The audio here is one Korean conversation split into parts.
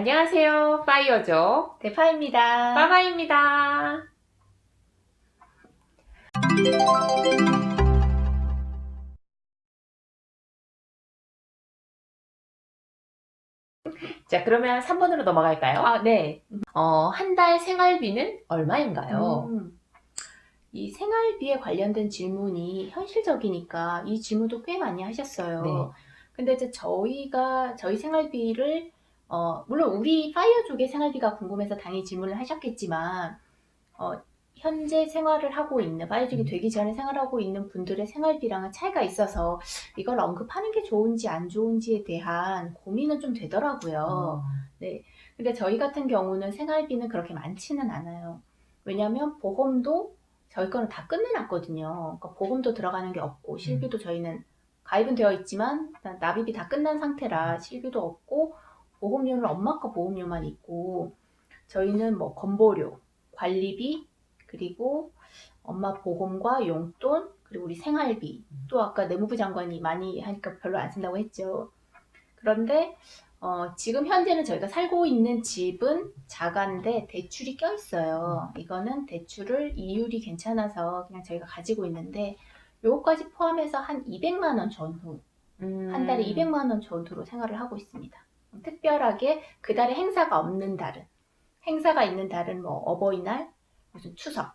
안녕하세요. 파이어죠. 대파입니다. 빠바입니다. 자, 그러면 3번으로 넘어갈까요? 네. 한 달 생활비는 얼마인가요? 이 생활비에 관련된 질문이 현실적이니까 이 질문도 꽤 많이 하셨어요. 네. 근데 이제 저희 생활비를, 물론 우리 파이어 쪽의 생활비가 궁금해서 당연히 질문을 하셨겠지만, 어, 현재 생활을 하고 있는, 파이어 쪽이 되기 전에 생활하고 있는 분들의 생활비랑은 차이가 있어서 이걸 언급하는 게 좋은지 안 좋은지에 대한 고민은 좀 되더라고요. 네. 근데 저희 같은 경우는 생활비는 그렇게 많지는 않아요. 왜냐면 보험도 저희 거는 다 끝내놨거든요. 그러니까 보험도 들어가는 게 없고 실비도 저희는 가입은 되어 있지만 납입이 다 끝난 상태라 실비도 없고 보험료는 엄마 거 보험료만 있고 저희는 뭐 건보료, 관리비, 그리고 엄마 보험과 용돈, 그리고 우리 생활비, 또 아까 내무부 장관이 많이 하니까 별로 안 쓴다고 했죠. 그런데 지금 현재는 저희가 살고 있는 집은 자가인데 대출이 껴있어요. 이거는 대출을 이율이 괜찮아서 그냥 저희가 가지고 있는데 요거까지 포함해서 한 200만 원 전후, 한 달에 200만 원 전후로 생활을 하고 있습니다. 특별하게 그 달에 행사가 있는 달은 뭐 어버이날, 무슨 추석,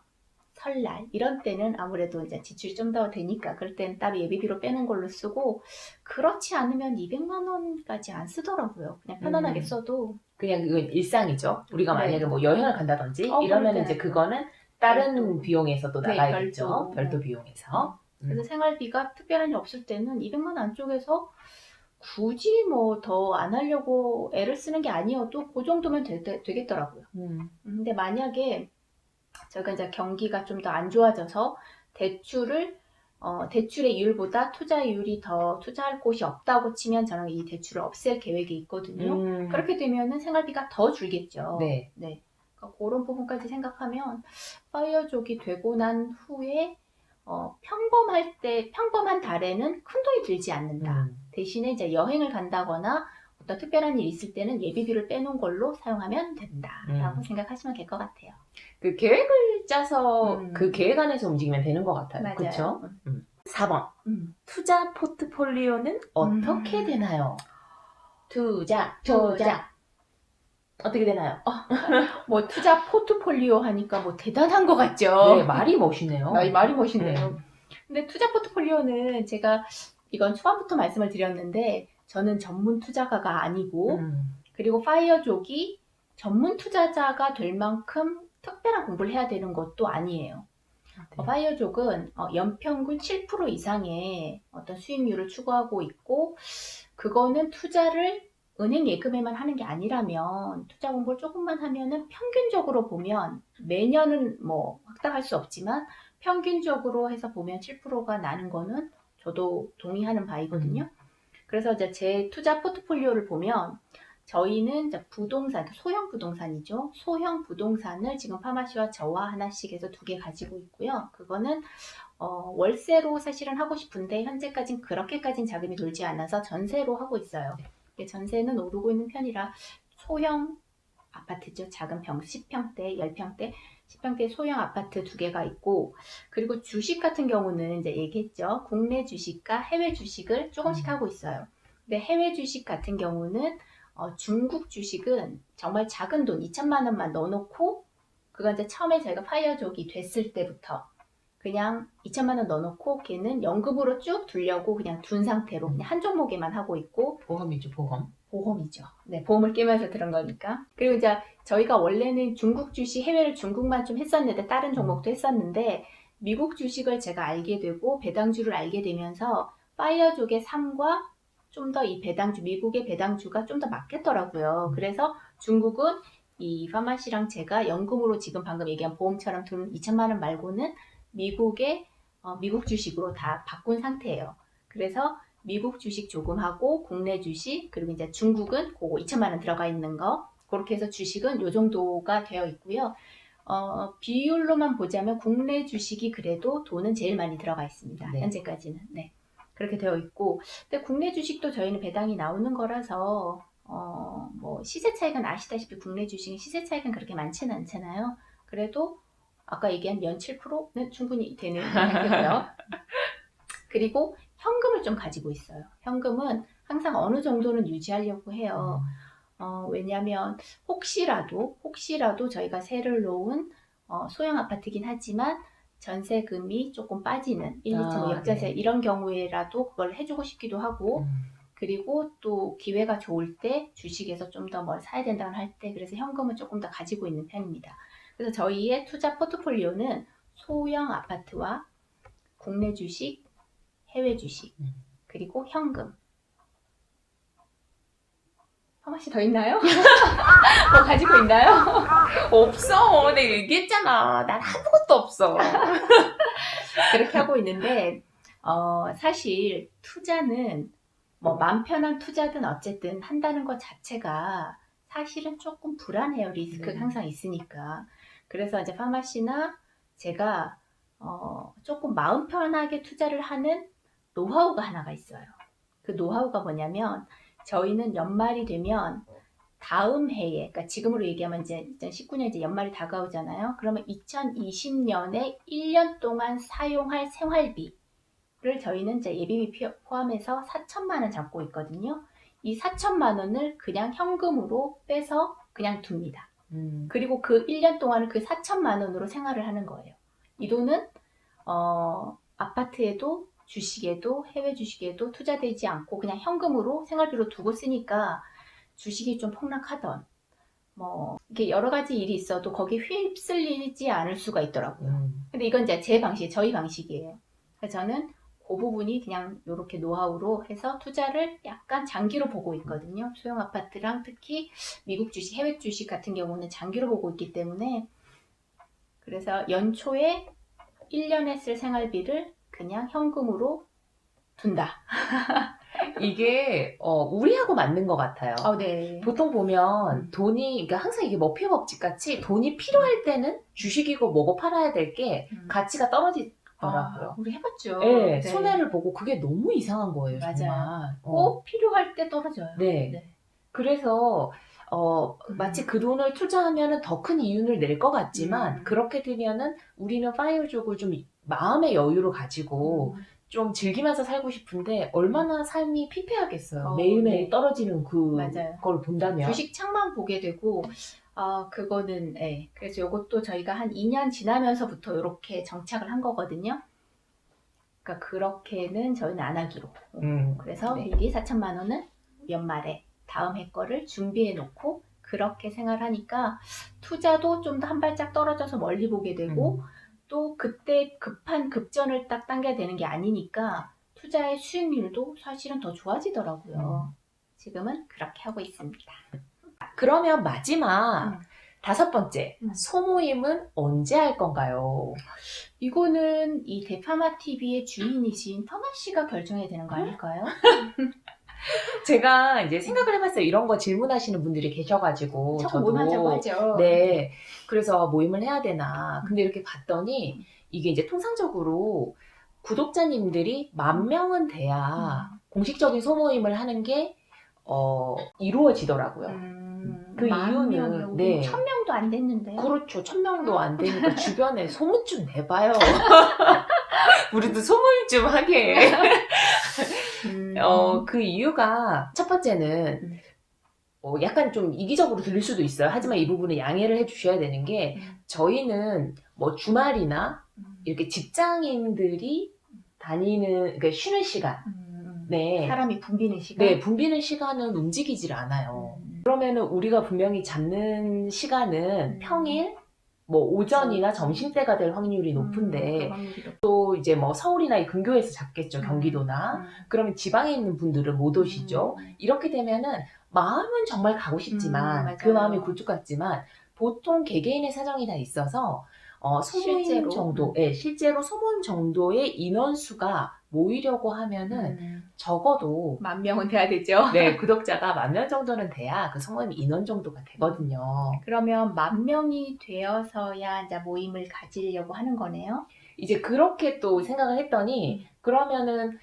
설날 이런 때는 아무래도 이제 지출이 좀 더 되니까 그럴 때는 따로 예비비로 빼는 걸로 쓰고 그렇지 않으면 200만 원까지 안 쓰더라고요. 그냥 편안하게 써도. 그냥 그건 일상이죠. 우리가 네. 만약에 뭐 여행을 간다든지 그럴 이러면 때는 이제 그거는 다른 별도. 비용에서 또 네, 나가야겠죠. 별도. 별도 비용에서. 그래서 생활비가 특별한 일 없을 때는 200만 원 안쪽에서 굳이 뭐 더 안 하려고 애를 쓰는 게 아니어도 그 정도면 되겠더라고요. 근데 만약에 저희가 이제 경기가 좀 더 안 좋아져서 대출의 이율보다 투자이율이 더 투자할 곳이 없다고 치면 저는 이 대출을 없앨 계획이 있거든요. 그렇게 되면은 생활비가 더 줄겠죠. 네. 그러니까 그런 부분까지 생각하면 파이어족이 되고 난 후에 평범한 달에는 큰 돈이 들지 않는다. 대신에 이제 여행을 간다거나 어떤 특별한 일이 있을 때는 예비비를 빼놓은 걸로 사용하면 된다라고 생각하시면 될 것 같아요. 그 계획을 짜서 그 계획 안에서 움직이면 되는 것 같아요. 맞아요. 그렇죠? 4번. 투자 포트폴리오는 어떻게 되나요? 투자. 어떻게 되나요? 뭐 투자 포트폴리오 하니까 뭐 대단한 것 같죠? 네, 말이 멋있네요. 말이 멋있네요. 근데 투자 포트폴리오는 제가 이건 초반부터 말씀을 드렸는데 저는 전문 투자가가 아니고 그리고 파이어족이 전문 투자자가 될 만큼 특별한 공부를 해야 되는 것도 아니에요. 파이어족은 연평균 7% 이상의 어떤 수익률을 추구하고 있고 그거는 투자를 은행 예금에만 하는 게 아니라면 투자 공부를 조금만 하면은 평균적으로 보면 매년은 뭐 확답할 수 없지만 평균적으로 해서 보면 7%가 나는 거는 저도 동의하는 바이거든요. 그래서 이제 제 투자 포트폴리오를 보면 저희는 이제 부동산, 소형 부동산이죠. 소형 부동산을 지금 파마시와 저와 하나씩 해서 2개 가지고 있고요. 그거는 월세로 사실은 하고 싶은데 현재까지는 그렇게까지는 자금이 돌지 않아서 전세로 하고 있어요. 전세는 오르고 있는 편이라 소형 아파트죠. 작은 10평대, 10평대, 10평대 소형 아파트 2개가 있고 그리고 주식 같은 경우는 이제 얘기했죠. 국내 주식과 해외 주식을 조금씩 하고 있어요. 근데 해외 주식 같은 경우는 중국 주식은 정말 작은 돈 2천만 원만 넣어놓고 그건 이제 처음에 저희가 파이어족이 됐을 때부터 그냥 2천만 원 넣어놓고 걔는 연금으로 쭉 두려고 그냥 둔 상태로 그냥 한 종목에만 하고 있고 보험이죠, 보험. 보험이죠. 네, 보험을 끼면서 들은 거니까. 그리고 이제 저희가 원래는 중국 주식, 해외를 중국만 좀 했었는데 다른 종목도 했었는데 미국 주식을 제가 알게 되고 배당주를 알게 되면서 파이어족의 삶과 좀 더 이 배당주, 미국의 배당주가 좀 더 맞겠더라고요. 그래서 중국은 이 파마시랑 제가 연금으로 지금 방금 얘기한 보험처럼 둔 2천만 원 말고는 미국 주식으로 다 바꾼 상태예요. 그래서 미국 주식 조금 하고 국내 주식 그리고 이제 중국은 그거 2천만 원 들어가 있는 거 그렇게 해서 주식은 요 정도가 되어 있고요. 비율로만 보자면 국내 주식이 그래도 돈은 제일 많이 들어가 있습니다. 네. 현재까지는. 네. 그렇게 되어 있고 근데 국내 주식도 저희는 배당이 나오는 거라서 뭐 시세 차익은 아시다시피 국내 주식은 시세 차익은 그렇게 많지는 않잖아요. 그래도 아까 얘기한 연 7%는 충분히 되는 상태고요. 그리고 현금을 좀 가지고 있어요. 현금은 항상 어느 정도는 유지하려고 해요. 왜냐하면 혹시라도 저희가 세를 놓은 소형 아파트긴 하지만 전세금이 조금 빠지는 1, 2층 뭐 역전세 네. 이런 경우에라도 그걸 해주고 싶기도 하고 그리고 또 기회가 좋을 때 주식에서 좀 더 뭘 사야 된다고 할 때 그래서 현금은 조금 더 가지고 있는 편입니다. 그래서 저희의 투자 포트폴리오는 소형 아파트와 국내 주식, 해외 주식 그리고 현금. 하마 씨 더 있나요? 뭐 가지고 있나요? 없어. 내가 얘기했잖아. 난 아무것도 없어. 그렇게 하고 있는데 사실 투자는 뭐 마음 편한 투자든 어쨌든 한다는 것 자체가 사실은 조금 불안해요. 리스크가 항상 있으니까. 그래서 이제 파마씨나 제가 조금 마음 편하게 투자를 하는 노하우가 하나가 있어요. 그 노하우가 뭐냐면 저희는 연말이 되면 다음 해에, 그러니까 지금으로 얘기하면 이제 2019년 이제 연말이 다가오잖아요. 그러면 2020년에 1년 동안 사용할 생활비를 저희는 이제 예비비 포함해서 4천만 원 잡고 있거든요. 이 4천만 원을 그냥 현금으로 빼서 그냥 둡니다. 그리고 그 1년 동안은 그 4천만 원으로 생활을 하는 거예요. 이 돈은 아파트에도 주식에도 해외 주식에도 투자되지 않고 그냥 현금으로 생활비로 두고 쓰니까 주식이 좀 폭락하던 뭐 이렇게 여러 가지 일이 있어도 거기에 휩쓸리지 않을 수가 있더라고요. 근데 이건 이제 제 방식, 저희 방식이에요. 그래서 저는 그 부분이 그냥 이렇게 노하우로 해서 투자를 약간 장기로 보고 있거든요. 소형 아파트랑 특히 미국 주식, 해외 주식 같은 경우는 장기로 보고 있기 때문에 그래서 연초에 1년에 쓸 생활비를 그냥 현금으로 둔다. 이게 우리하고 맞는 것 같아요. 네. 보통 보면 돈이, 그러니까 항상 이게 머피 법칙 같이 돈이 필요할 때는 주식이고 뭐고 팔아야 될 게 가치가 떨어지더라고요. 우리 해봤죠. 네, 손해를 보고 그게 너무 이상한 거예요. 맞아요. 정말. 꼭 필요할 때 떨어져요. 네. 그래서 마치 그 돈을 투자하면 더 큰 이윤을 낼 것 같지만 그렇게 되면은 우리는 파이어족을 좀 마음의 여유를 가지고 좀 즐기면서 살고 싶은데 얼마나 삶이 피폐하겠어요. 매일매일 네. 떨어지는 맞아요. 그걸 본다면. 주식 창만 보게 되고 그거는 그래서 이것도 저희가 한 2년 지나면서부터 이렇게 정착을 한 거거든요. 그러니까 그렇게는 저희는 안 하기로. 그래서 네. 미리 4천만 원은 연말에 다음 해 거를 준비해 놓고 그렇게 생활하니까 투자도 좀 더 한 발짝 떨어져서 멀리 보게 되고 또 그때 급전을 딱 당겨야 되는 게 아니니까 투자의 수익률도 사실은 더 좋아지더라고요. 지금은 그렇게 하고 있습니다. 그러면 마지막 5번째 소모임은 언제 할 건가요? 이거는 이 대파마 TV의 주인이신 터마 씨가 결정해야 되는 거 아닐까요? 제가 이제 생각을 해봤어요. 이런 거 질문하시는 분들이 계셔가지고 처음 모임하자고 하죠. 네, 그래서 모임을 해야 되나. 근데 이렇게 봤더니 이게 이제 통상적으로 구독자님들이 10,000명은 돼야 공식적인 소모임을 하는 게 이루어지더라고요. 그 이유는 1,000명도 안 됐는데. 그렇죠. 1,000명도 안 되니까 주변에 소문 좀 내봐요. 우리도 소문 좀 하게. 그 이유가 첫 번째는 약간 좀 이기적으로 들릴 수도 있어요. 하지만 이 부분은 양해를 해주셔야 되는 게 저희는 뭐 주말이나 이렇게 직장인들이 다니는 그러니까 쉬는 시간, 네, 사람이 붐비는 시간, 네, 붐비는 시간은 움직이질 않아요. 그러면은 우리가 분명히 잡는 시간은 평일, 뭐 오전이나 점심때가 될 확률이 높은데 또 이제 뭐 서울이나 이 근교에서 잡겠죠. 경기도나. 그러면 지방에 있는 분들은 못 오시죠. 이렇게 되면은 마음은 정말 가고 싶지만 그 마음이 굴뚝 같지만 보통 개개인의 사정이 다 있어서 소모임 실제로? 정도, 실제로 소모임 정도의 인원수가 모이려고 하면은 적어도 10,000명은 돼야 되죠. 네, 구독자가 10,000명 정도는 돼야 그 소모임 인원 정도가 되거든요. 그러면 10,000명이 되어서야 이제 모임을 가지려고 하는 거네요. 이제 그렇게 또 생각을 했더니 그러면은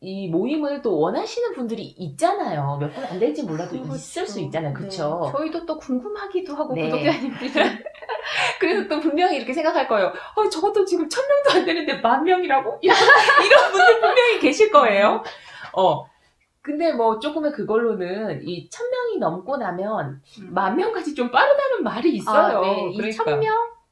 이 모임을 또 원하시는 분들이 있잖아요. 몇 분 안 될지 몰라도 그렇죠. 있을 수 있잖아요. 그쵸? 네. 저희도 또 궁금하기도 하고 네. 구독자님들이 그래서 또 분명히 이렇게 생각할 거예요. 저것도 지금 1000명도 안 되는데 10,000명이라고? 이런 분들 분명히 계실 거예요. 근데 뭐 조금의 그걸로는 이 1000명이 넘고 나면 10,000명까지 좀 빠르다는 말이 있어요. 네. 이 그러니까.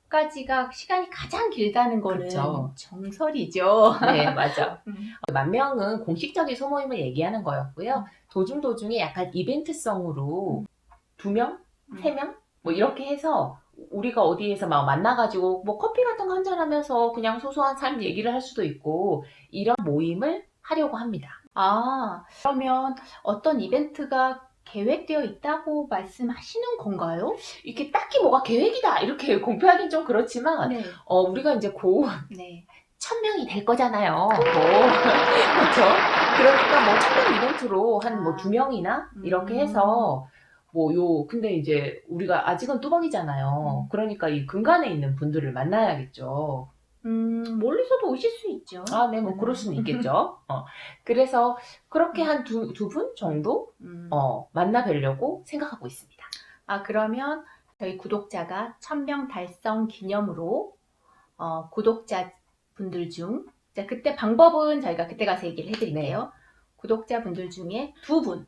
1000명까지가 시간이 가장 길다는 거는 그쵸. 정설이죠. 네, 맞아. 10,000명은 공식적인 소모임을 얘기하는 거였고요. 도중도중에 약간 이벤트성으로 2명? 3명? 뭐 이렇게 해서 우리가 어디에서 막 만나가지고 뭐 커피 같은 거 한잔 하면서 그냥 소소한 삶 얘기를 할 수도 있고 이런 모임을 하려고 합니다. 그러면 어떤 이벤트가 계획되어 있다고 말씀하시는 건가요? 이렇게 딱히 뭐가 계획이다 이렇게 공표하기는 좀 그렇지만 네. 우리가 이제 곧 네. 1000명이 될 거잖아요. 그렇죠? 그러니까 뭐 1000명 이벤트로 한 뭐 2명이나 이렇게 해서 근데 이제 우리가 아직은 뚜벅이잖아요. 그러니까 이 근간에 있는 분들을 만나야겠죠. 멀리서도 오실 수 있죠. 네, 뭐 그럴 수는 있겠죠. 그래서 그렇게 한 두 분 정도 만나 뵈려고 생각하고 있습니다. 그러면 저희 구독자가 1000명 달성 기념으로 구독자분들 중 그때 방법은 저희가 그때 가서 얘기를 해드릴게요. 구독자분들 중에 2분,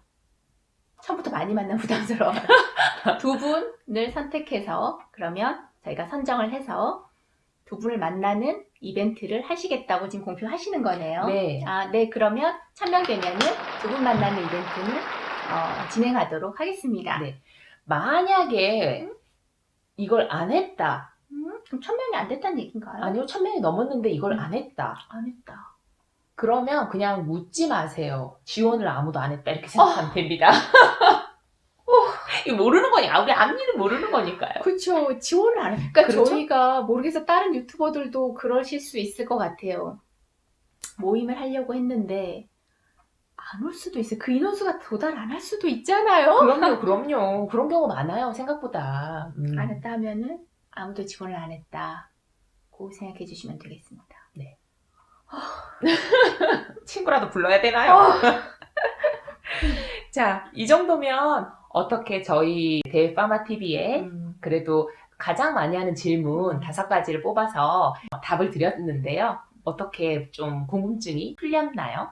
처음부터 많이 만나면 부담스러워요. 2분을 선택해서 그러면 저희가 선정을 해서 2분을 만나는 이벤트를 하시겠다고 지금 공표하시는 거네요. 네. 네, 그러면 1000명 되면은 2분 만나는 이벤트는 진행하도록 하겠습니다. 네. 만약에 이걸 안 했다. 그럼 1000명이 안 됐다는 얘기인가요? 아니요, 1000명이 넘었는데 이걸 안 했다. 안 했다. 그러면 그냥 묻지 마세요. 지원을 아무도 안 했다. 이렇게 생각하면 됩니다. 이거 모르는 거니까. 우리 앞일은 모르는 거니까요. 그렇죠. 지원을 안 해. 그러니까 그렇죠? 저희가 모르겠어. 다른 유튜버들도 그러실 수 있을 것 같아요. 모임을 하려고 했는데 안 올 수도 있어요. 그 인원수가 도달 안 할 수도 있잖아요. 그럼요. 그런 경우 많아요. 생각보다. 안 했다 하면은 아무도 지원을 안 했다고 생각해 주시면 되겠습니다. 네. 친구라도 불러야 되나요? 자, 이 정도면 어떻게 저희 대파마TV에 그래도 가장 많이 하는 질문 5가지를 뽑아서 답을 드렸는데요. 어떻게 좀 궁금증이 풀렸나요?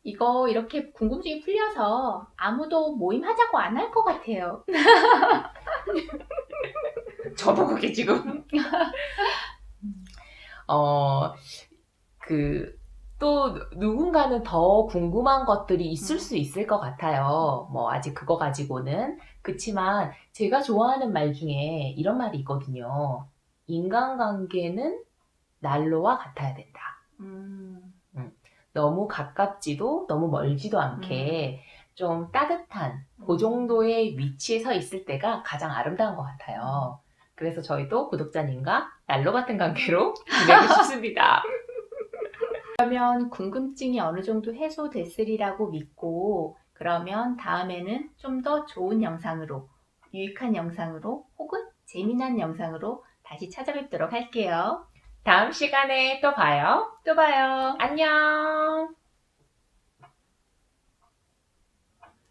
이거 이렇게 궁금증이 풀려서 아무도 모임 하자고 안 할 것 같아요. 저도 그게 지금 또 누군가는 더 궁금한 것들이 있을 수 있을 것 같아요. 뭐 아직 그거 가지고는. 그치만 제가 좋아하는 말 중에 이런 말이 있거든요. 인간관계는 난로와 같아야 된다. 너무 가깝지도 너무 멀지도 않게 좀 따뜻한 그 정도의 위치에 서 있을 때가 가장 아름다운 것 같아요. 그래서 저희도 구독자님과 난로 같은 관계로 지내고 싶습니다. 그러면 궁금증이 어느 정도 해소됐으리라고 믿고 그러면 다음에는 좀 더 좋은 영상으로, 유익한 영상으로 혹은 재미난 영상으로 다시 찾아뵙도록 할게요. 다음 시간에 또 봐요. 또 봐요. 안녕.